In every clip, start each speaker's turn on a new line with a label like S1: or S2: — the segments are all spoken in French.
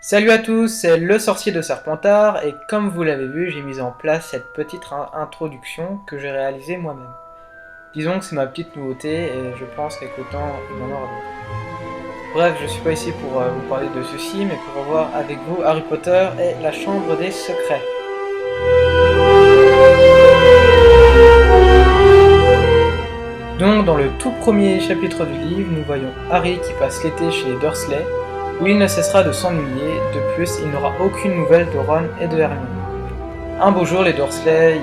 S1: Salut à tous, c'est le sorcier de Serpentard et comme vous l'avez vu, j'ai mis en place cette petite introduction que j'ai réalisée moi-même. Disons que c'est ma petite nouveauté et je pense qu'avec le temps, il en aura d'autres. Bref, je suis pas ici pour vous parler de ceci, mais pour revoir avec vous Harry Potter et la Chambre des Secrets. Donc dans le tout premier chapitre du livre, nous voyons Harry qui passe l'été chez les Dursley, où il ne cessera de s'ennuyer. De plus, il n'aura aucune nouvelle de Ron et de Hermione. Un beau jour, les Dursley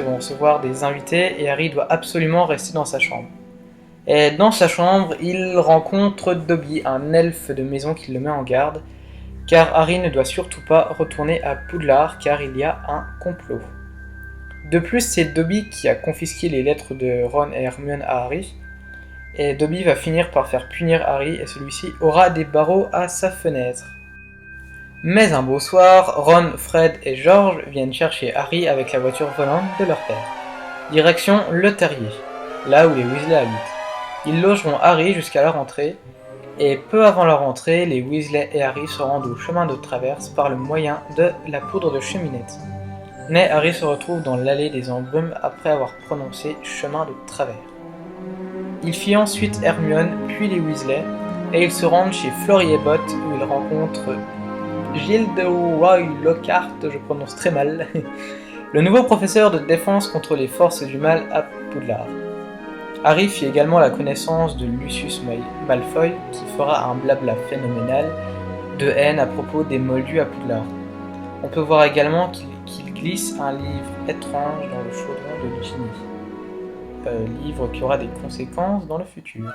S1: vont recevoir des invités et Harry doit absolument rester dans sa chambre. Et dans sa chambre, il rencontre Dobby, un elfe de maison qui le met en garde, car Harry ne doit surtout pas retourner à Poudlard car il y a un complot. De plus, c'est Dobby qui a confisqué les lettres de Ron et Hermione à Harry, et Dobby va finir par faire punir Harry et celui-ci aura des barreaux à sa fenêtre. Mais un beau soir, Ron, Fred et George viennent chercher Harry avec la voiture volante de leur père. Direction le terrier, là où les Weasley habitent. Ils logeront Harry jusqu'à la rentrée, et peu avant la rentrée, les Weasley et Harry se rendent au chemin de traverse par le moyen de la poudre de cheminette. Mais Harry se retrouve dans l'allée des embrumes après avoir prononcé chemin de travers. Il fit ensuite Hermione, puis les Weasley, et ils se rendent chez Florrier-Bott où ils rencontrent Gilderoy Lockhart, je prononce très mal, le nouveau professeur de défense contre les forces du mal à Poudlard. Harry fit également la connaissance de Lucius Malfoy, qui fera un blabla phénoménal de haine à propos des Moldus à Poudlard. On peut voir également qu'il glisse un livre étrange dans le chaudron de Ginny, livre qui aura des conséquences dans le futur.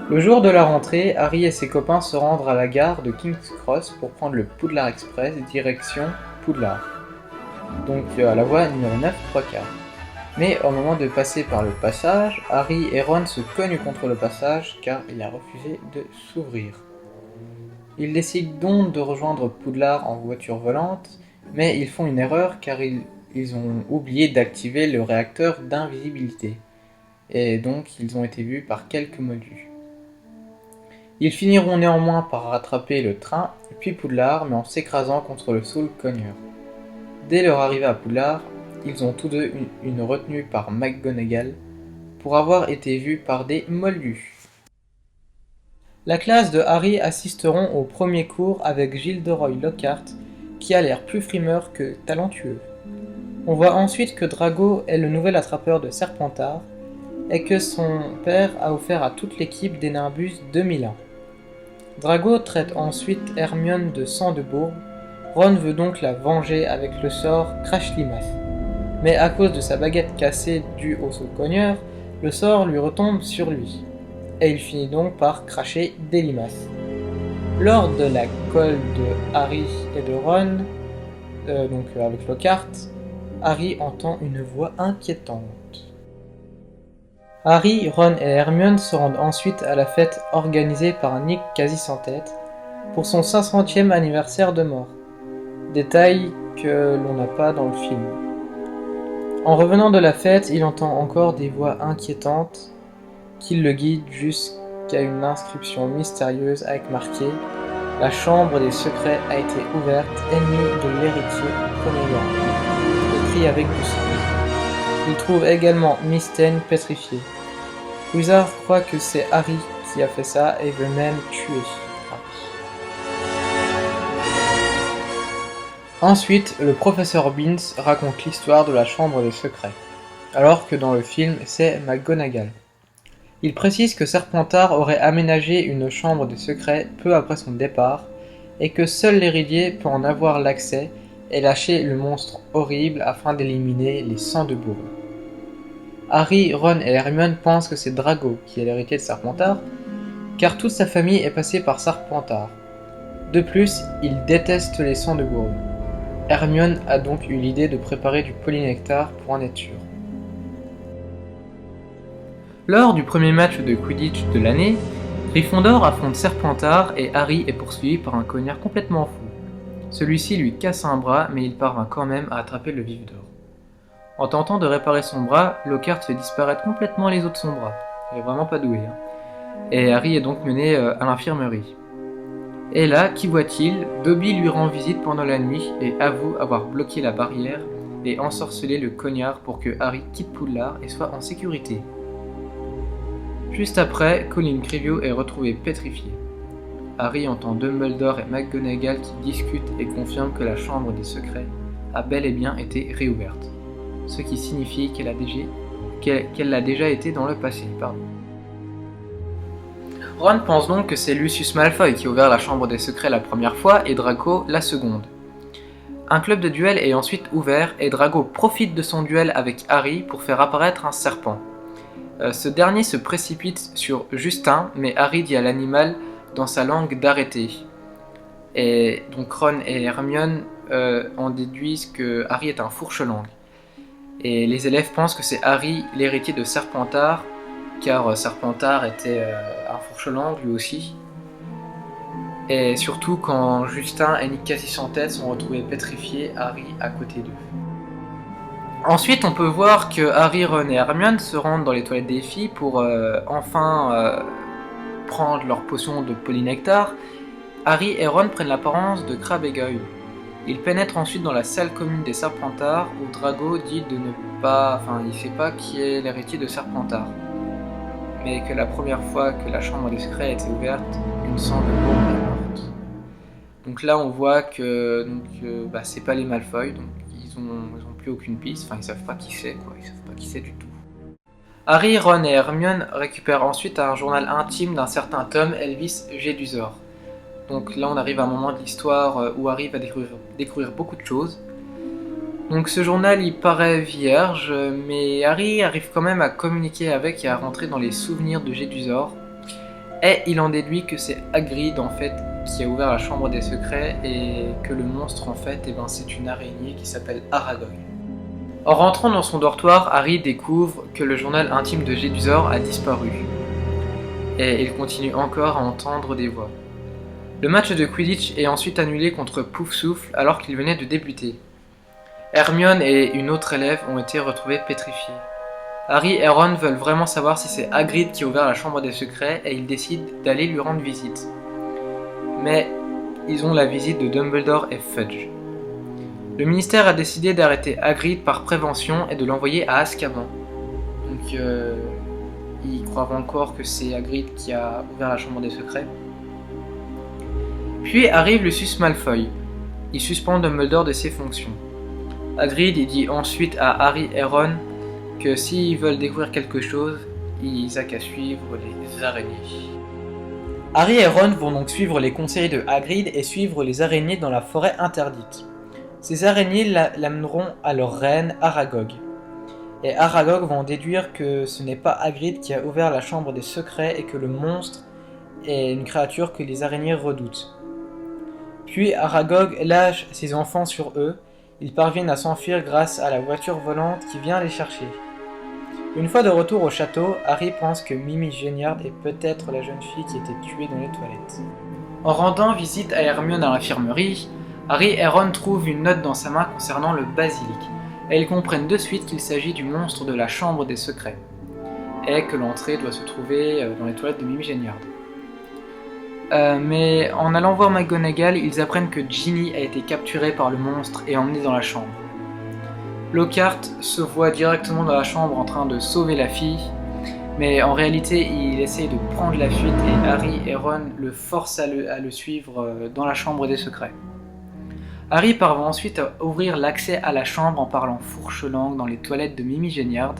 S1: Le jour de la rentrée, Harry et ses copains se rendent à la gare de King's Cross pour prendre le Poudlard Express direction Poudlard. Donc à la voie numéro 9, 3/4. Mais au moment de passer par le passage, Harry et Ron se cognent contre le passage car il a refusé de s'ouvrir. Ils décident donc de rejoindre Poudlard en voiture volante, mais ils font une erreur car ils ont oublié d'activer le réacteur d'invisibilité. Et donc ils ont été vus par quelques Moldus. Ils finiront néanmoins par rattraper le train, puis Poudlard, mais en s'écrasant contre le saule cogneur. Dès leur arrivée à Poudlard, ils ont tous deux une retenue par McGonagall pour avoir été vus par des Moldus. La classe de Harry assisteront au premier cours avec Gilderoy Lockhart, qui a l'air plus frimeur que talentueux. On voit ensuite que Drago est le nouvel attrapeur de Serpentard, et que son père a offert à toute l'équipe des Nimbus 2001. Drago traite ensuite Hermione de sang de bourbe. Ron veut donc la venger avec le sort Crash Limace. Mais à cause de sa baguette cassée due au saut cogneur, le sort lui retombe sur lui. Et il finit donc par cracher des limaces. Lors de la colle de Harry et de Ron, avec Lockhart, Harry entend une voix inquiétante. Harry, Ron et Hermione se rendent ensuite à la fête organisée par Nick quasi sans tête pour son 500e anniversaire de mort. Détail que l'on n'a pas dans le film. En revenant de la fête, il entend encore des voix inquiétantes qui le guident jusqu'à une inscription mystérieuse avec marqué « La chambre des secrets a été ouverte, ennemi de l'héritier du premier grand », écrit avec du sang. Il trouve également Miss Tane pétrifiée. Wizard croit que c'est Harry qui a fait ça et veut même tuer Harry. Ensuite, le professeur Beans raconte l'histoire de la chambre des secrets, alors que dans le film, c'est McGonagall. Il précise que Serpentard aurait aménagé une chambre des secrets peu après son départ, et que seul l'héritier peut en avoir l'accès et lâcher le monstre horrible afin d'éliminer les sangs de bourbe. Harry, Ron et Hermione pensent que c'est Drago qui est l'héritier de Serpentard, car toute sa famille est passée par Serpentard. De plus, ils détestent les sangs de bourbe. Hermione a donc eu l'idée de préparer du polynectar pour en être sûre. Lors du premier match de Quidditch de l'année, Gryffondor affronte Serpentard et Harry est poursuivi par un cognard complètement fou. Celui-ci lui casse un bras, mais il parvint quand même à attraper le vif d'or. En tentant de réparer son bras, Lockhart fait disparaître complètement les os de son bras. Il est vraiment pas doué. Et Harry est donc mené à l'infirmerie. Et là, qu'y voit-il? Dobby lui rend visite pendant la nuit et avoue avoir bloqué la barrière et ensorcelé le cognard pour que Harry quitte Poudlard et soit en sécurité. Juste après, Colin Creevey est retrouvé pétrifié. Harry entend Dumbledore et McGonagall qui discutent et confirment que la chambre des secrets a bel et bien été réouverte, ce qui signifie qu'elle l'a déjà été dans le passé. Ron pense donc que c'est Lucius Malfoy qui a ouvert la chambre des secrets la première fois et Draco la seconde. Un club de duel est ensuite ouvert et Draco profite de son duel avec Harry pour faire apparaître un serpent. Ce dernier se précipite sur Justin, mais Harry dit à l'animal dans sa langue d'arrêter. Et donc Ron et Hermione en déduisent que Harry est un fourche-langue. Et les élèves pensent que c'est Harry l'héritier de Serpentard, car Serpentard était un fourche-langue lui aussi. Et surtout quand Justin et Nick Cassis-en-Tête sont retrouvés pétrifiés, Harry à côté d'eux. Ensuite, on peut voir que Harry, Ron et Hermione se rendent dans les toilettes des filles pour enfin prendre leur potion de polynectar. Harry et Ron prennent l'apparence de Crabbe et Goyle. Ils pénètrent ensuite dans la salle commune des Serpentards où Draco dit de ne pas... Enfin, il sait pas qui est l'héritier de Serpentard. Mais que la première fois que la chambre des secrets a été ouverte, une sangle bombe est morte. Donc là, on voit que c'est pas les Malfoy, donc ils ont plus aucune piste, enfin ils savent pas qui c'est quoi, ils savent pas qui c'est du tout. Harry, Ron et Hermione récupèrent ensuite un journal intime d'un certain Tom Elvis Jedusor. Donc là on arrive à un moment de l'histoire où Harry va découvrir beaucoup de choses. Donc ce journal il paraît vierge, mais Harry arrive quand même à communiquer avec et à rentrer dans les souvenirs de Jedusor. Et il en déduit que c'est Hagrid en fait qui a ouvert la chambre des secrets et que le monstre en fait c'est une araignée qui s'appelle Aragog. En rentrant dans son dortoir, Harry découvre que le journal intime de Jedusor a disparu. Et il continue encore à entendre des voix. Le match de Quidditch est ensuite annulé contre Poufsouffle alors qu'il venait de débuter. Hermione et une autre élève ont été retrouvées pétrifiées. Harry et Ron veulent vraiment savoir si c'est Hagrid qui a ouvert la chambre des secrets et ils décident d'aller lui rendre visite. Mais ils ont la visite de Dumbledore et Fudge. Le ministère a décidé d'arrêter Hagrid par prévention et de l'envoyer à Azkaban. Donc ils croient encore que c'est Hagrid qui a ouvert la chambre des secrets. Puis arrive Lucius Malfoy. Il suspend Dumbledore de ses fonctions. Hagrid dit ensuite à Harry et Ron que s'ils veulent découvrir quelque chose, ils n'ont qu'à suivre les araignées. Harry et Ron vont donc suivre les conseils de Hagrid et suivre les araignées dans la forêt interdite. Ces araignées l'amèneront à leur reine Aragog. Et Aragog va en déduire que ce n'est pas Hagrid qui a ouvert la chambre des secrets et que le monstre est une créature que les araignées redoutent. Puis Aragog lâche ses enfants sur eux. Ils parviennent à s'enfuir grâce à la voiture volante qui vient les chercher. Une fois de retour au château, Harry pense que Mimi Géniard est peut-être la jeune fille qui était tuée dans les toilettes. En rendant visite à Hermione à l'infirmerie, Harry et Ron trouvent une note dans sa main concernant le basilic, et ils comprennent de suite qu'il s'agit du monstre de la chambre des secrets, et que l'entrée doit se trouver dans les toilettes de Mimi Géniard. Mais en allant voir McGonagall, ils apprennent que Ginny a été capturée par le monstre et emmenée dans la chambre. Lockhart se voit directement dans la chambre en train de sauver la fille, mais en réalité il essaye de prendre la fuite et Harry et Ron le forcent à le suivre dans la chambre des secrets. Harry parvient ensuite à ouvrir l'accès à la chambre en parlant fourche-langue dans les toilettes de Mimi Géniard,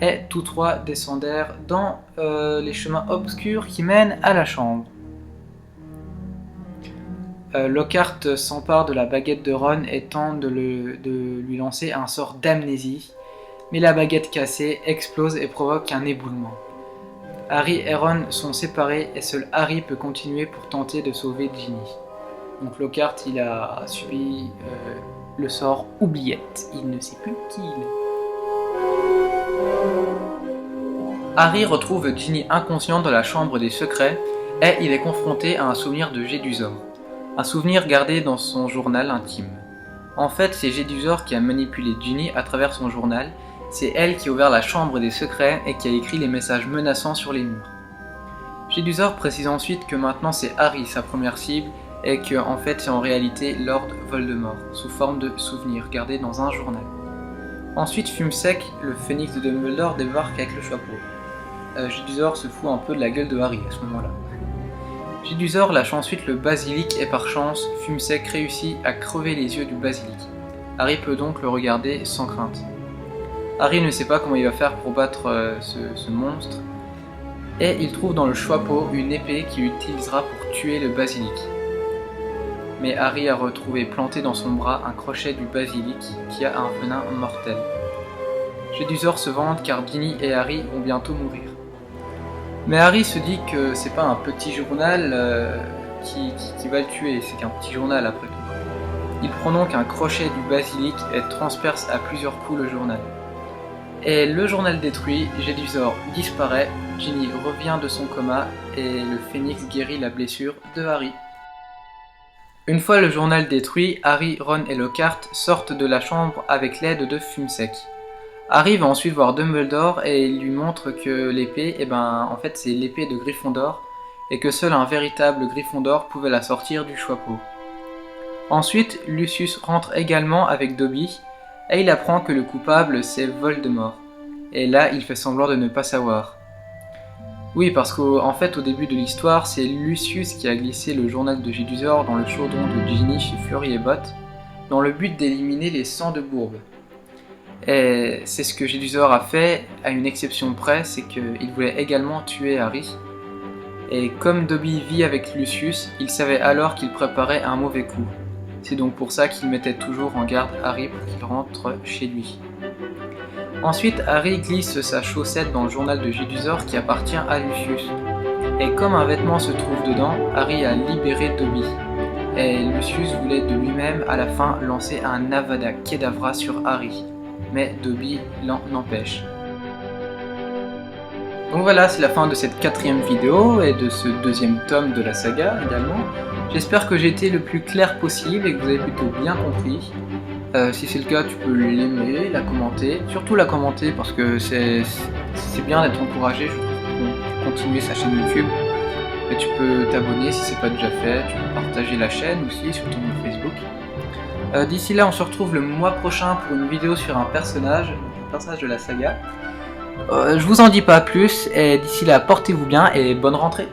S1: et tous trois descendèrent dans les chemins obscurs qui mènent à la chambre. Lockhart s'empare de la baguette de Ron et tente de lui lancer un sort d'amnésie, mais la baguette cassée explose et provoque un éboulement. Harry et Ron sont séparés et seul Harry peut continuer pour tenter de sauver Ginny. Donc Lockhart il a subi le sort oubliette, il ne sait plus qui il est. Harry retrouve Ginny inconsciente dans la chambre des secrets et il est confronté à un souvenir de Jedusor. Un souvenir gardé dans son journal intime. En fait, c'est Jedusor qui a manipulé Ginny à travers son journal, c'est elle qui a ouvert la chambre des secrets et qui a écrit les messages menaçants sur les murs. Jedusor précise ensuite que maintenant c'est Harry sa première cible et que en fait c'est en réalité Lord Voldemort, sous forme de souvenirs gardés dans un journal. Ensuite, Fumsec, le phénix de Dumbledore, débarque avec le chapeau. Jedusor se fout un peu de la gueule de Harry à ce moment-là. Jedusor lâche ensuite le basilic et par chance, Fumsec réussit à crever les yeux du basilic. Harry peut donc le regarder sans crainte. Harry ne sait pas comment il va faire pour battre ce monstre, et il trouve dans le chapeau une épée qu'il utilisera pour tuer le basilic. Mais Harry a retrouvé planté dans son bras un crochet du basilic qui a un venin mortel. Jedusor se vante car Ginny et Harry vont bientôt mourir. Mais Harry se dit que c'est pas un petit journal qui va le tuer, c'est qu'un petit journal après tout. Il prend donc un crochet du basilic et transperce à plusieurs coups le journal. Et le journal détruit, Jedusor disparaît, Ginny revient de son coma et le phénix guérit la blessure de Harry. Une fois le journal détruit, Harry, Ron et Lockhart sortent de la chambre avec l'aide de Fumsec. Harry va ensuite voir Dumbledore et il lui montre que l'épée, en fait c'est l'épée de Gryffondor et que seul un véritable Gryffondor pouvait la sortir du chapeau. Ensuite, Lucius rentre également avec Dobby et il apprend que le coupable c'est Voldemort. Et là, il fait semblant de ne pas savoir. Oui, parce qu'en fait, au début de l'histoire, c'est Lucius qui a glissé le journal de Jedusor dans le chaudron de Ginny chez Fleury et Bott, dans le but d'éliminer les sangs de bourbe. Et c'est ce que Jedusor a fait, à une exception près, c'est qu'il voulait également tuer Harry. Et comme Dobby vit avec Lucius, il savait alors qu'il préparait un mauvais coup. C'est donc pour ça qu'il mettait toujours en garde Harry pour qu'il rentre chez lui. Ensuite, Harry glisse sa chaussette dans le journal de Jedusor qui appartient à Lucius. Et comme un vêtement se trouve dedans, Harry a libéré Dobby. Et Lucius voulait de lui-même à la fin lancer un Avada Kedavra sur Harry. Mais Dobby l'en empêche. Donc voilà, c'est la fin de cette 4e vidéo et de ce 2e tome de la saga également. J'espère que j'ai été le plus clair possible et que vous avez plutôt bien compris. Si c'est le cas, tu peux l'aimer, la commenter, surtout la commenter parce que c'est bien d'être encouragé, je trouve, pour continuer sa chaîne YouTube. Et tu peux t'abonner si c'est pas déjà fait, tu peux partager la chaîne aussi sur ton mur Facebook. D'ici là, on se retrouve le mois prochain pour une vidéo sur un personnage de la saga. Je vous en dis pas plus et d'ici là, portez-vous bien et bonne rentrée.